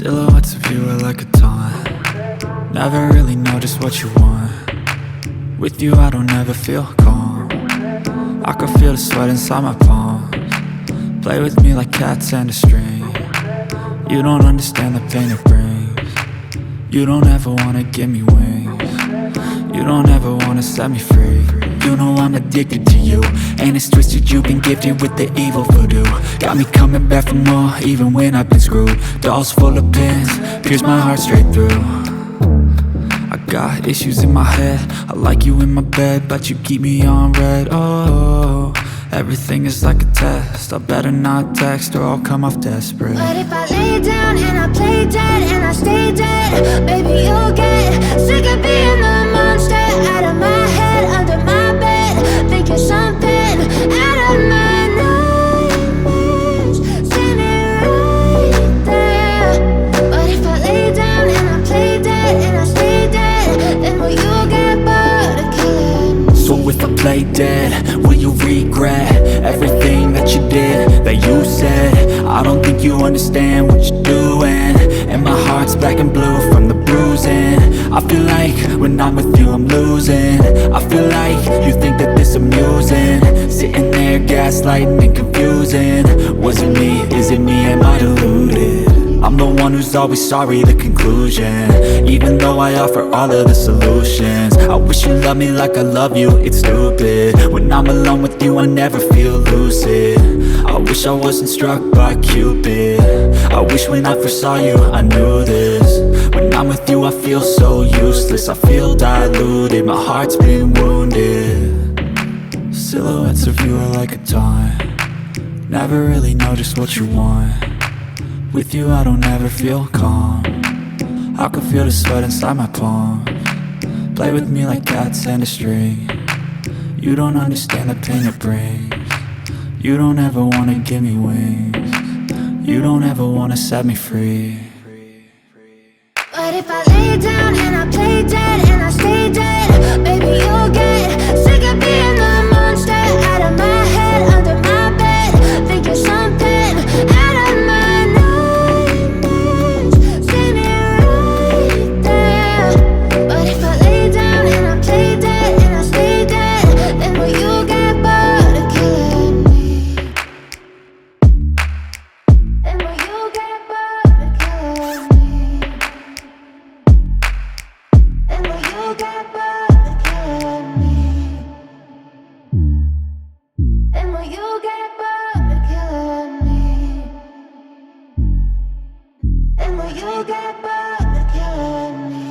Silhouettes of you are like a taunt. Never really know just what you want. With you I don't ever feel calm. I can feel the sweat inside my palms. Play with me like cats and a string. You don't understand the pain it brings. You don't ever wanna give me wings. You don't ever wanna set me free. You know I'm addicted to you, and it's twisted, you've been gifted with the evil voodoo. Got me coming back for more, even when I've been screwed. Dolls full of pins, pierce my heart straight through. I got issues in my head, I like you in my bed, but you keep me on red. Oh, everything is like a test. I better not text or I'll come off desperate. But if I lay down and I play dead and I stay dead, baby you'll get sick of being the monster out of my head, under my bed, thinking something out of my nightmares, standing right there. But if I lay down and I play dead and I stay dead, then will you get bored of killing me? So if I play dead, will you regret everything that you did, that you said? I don't think you understand what you're doing, and my heart's black and blue from the bruising. I feel like when I'm with you I'm losing. I feel like you think that this amusing, sitting there gaslighting and confusing. Was it me? Is it me? Am I deluded? I'm the one who's always sorry, the conclusion, even though I offer all of the solutions. I wish you loved me like I love you, it's stupid. When I'm alone with you I never feel lucid. I wish I wasn't struck by Cupid. I wish when I first saw you I knew this. When I'm with you I feel so useless, I feel diluted, my heart's been wounded. Silhouettes of you are like a taunt. Never really know just what you want. With you I don't ever feel calm. I can feel the sweat inside my palms. Play with me like cats and a string. You don't understand the pain it brings. You don't ever wanna give me wings. You don't ever wanna set me free. But if I lay down and I play dead and I stay dead, baby you'll get sick of being the monster out of my head, under my bed, thinking something out of my nightmares, standing right there. But if I lay down and I play dead and I stay dead, then will you get bored of killing me? Then will you get bored of killing me? Then will you get bored of killing me? Then will you get bored of killing me? Then will you get bored of killing me?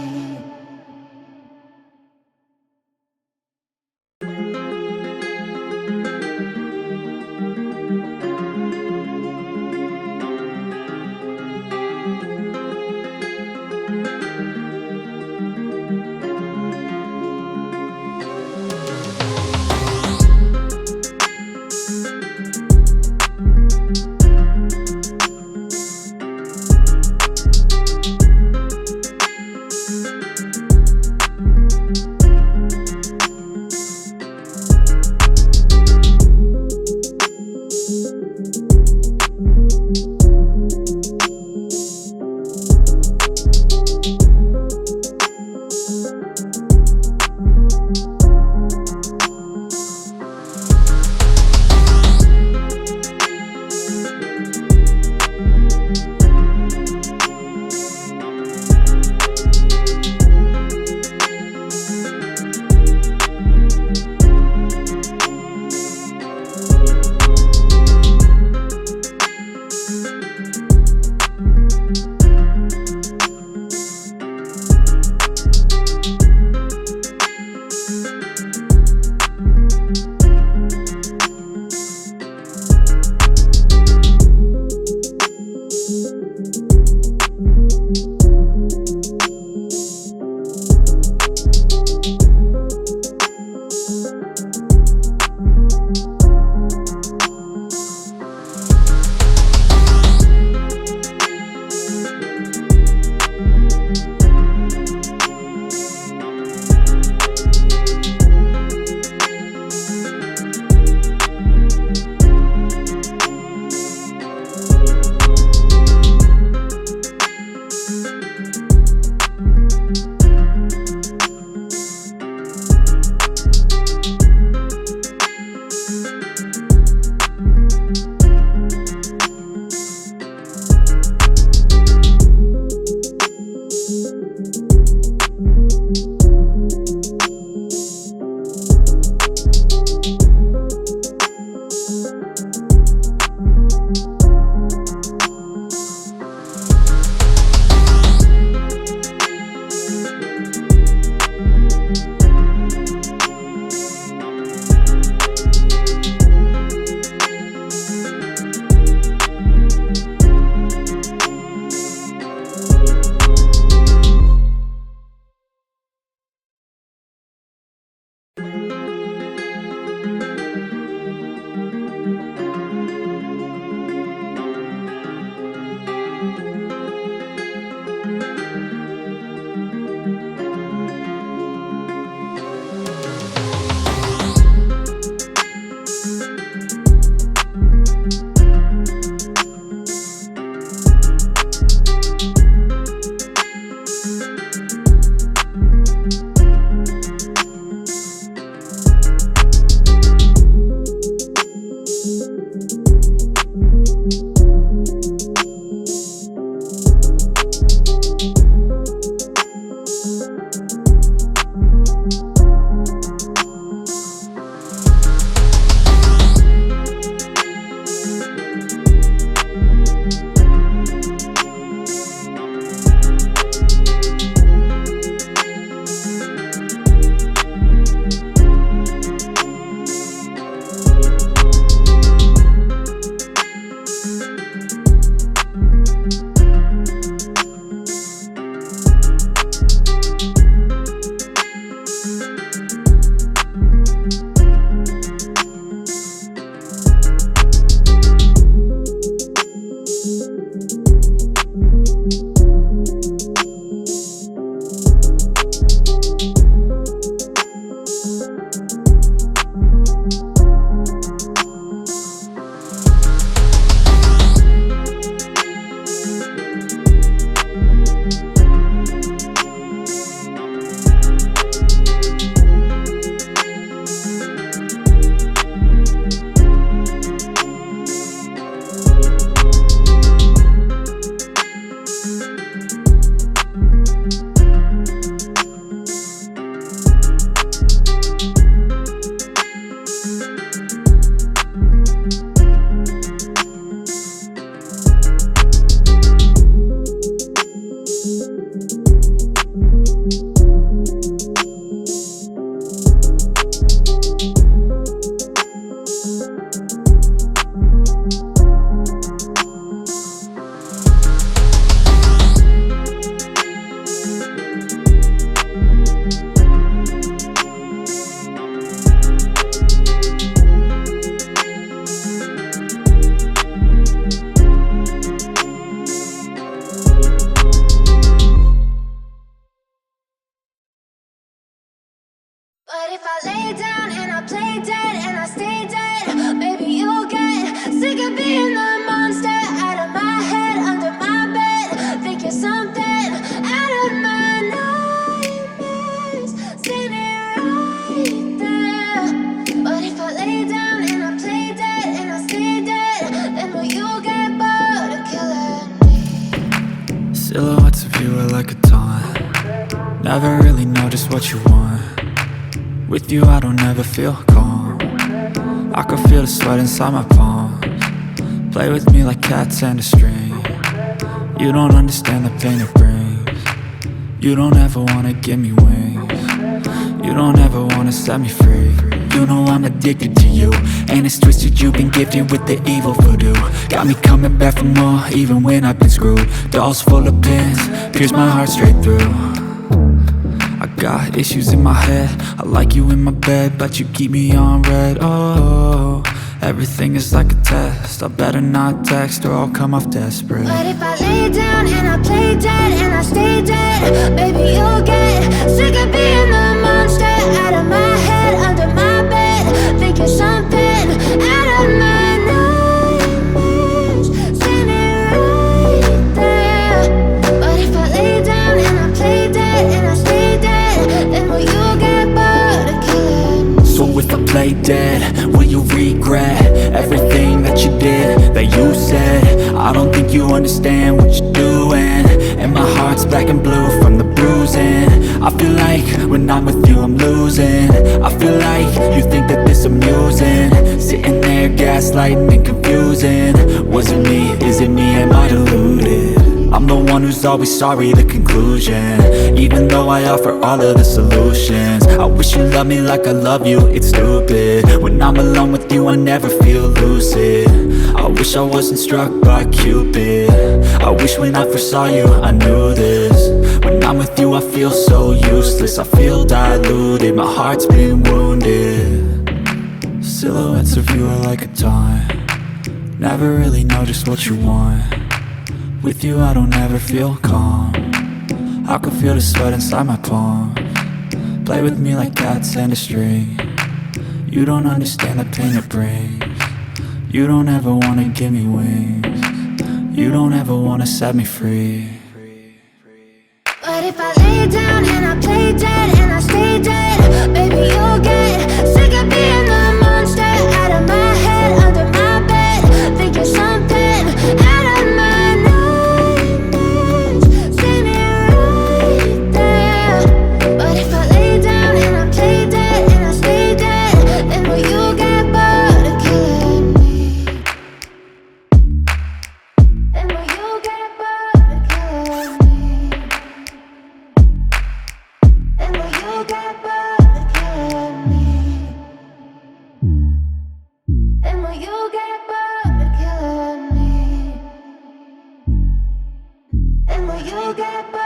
Silhouettes of you are like a taunt. Never really know just what you want. With you I don't ever feel calm. I can feel the sweat inside my palms. Play with me like cats and a string. You don't understand the pain it brings. You don't ever wanna give me wings. You don't ever wanna set me free. You know I'm addicted to you, and it's twisted, you've been gifted with the evil voodoo. Got me coming back for more, even when I've been screwed. Dolls full of pins, pierce my heart straight through. I got issues in my head, I like you in my bed, but you keep me on red. Oh, everything is like a test. I better not text or I'll come off desperate. But if I lay down and I play dead and I stay dead, baby, you'll get sick of being the monster out of my head, under my bed, thinking something out of my nightmares, standing right there. But if I lay down and I play dead and I stay dead, then will you get bored of killing me? So if I play dead, will you regret everything that you did, that you said? I don't think you understand what you're doing, and my heart's black and blue from the bruising. I feel like when I'm with you I'm losing. I feel like you think that this amusing, sitting there gaslighting and confusing. Was it me? Is it me? Am I deluded? I'm the one who's always sorry, the conclusion, even though I offer all of the solutions. I wish you loved me like I love you, it's stupid. When I'm alone with you I never feel lucid. I wish I wasn't struck by Cupid. I wish when I first saw you I knew this. When I'm with you I feel so useless, I feel diluted, my heart's been wounded. Silhouettes of you are like a taunt. Never really know just what you want. With you I don't ever feel calm. I can feel the sweat inside my palms. Play with me like cats and a string. You don't understand the pain it brings. You don't ever wanna give me wings. You don't ever wanna set me free. But if I lay down and I play dead and I stay dead, baby, you'll get sick of being the monster out of my head, under my bed, thinking something out of my nightmares, standing right there. But if I lay down and I play dead and I stay dead, then will you get bored of killing me? Then will you get bored of killing me? And will you get bored of killing me? And will you get bored of killing me? And will you get bored?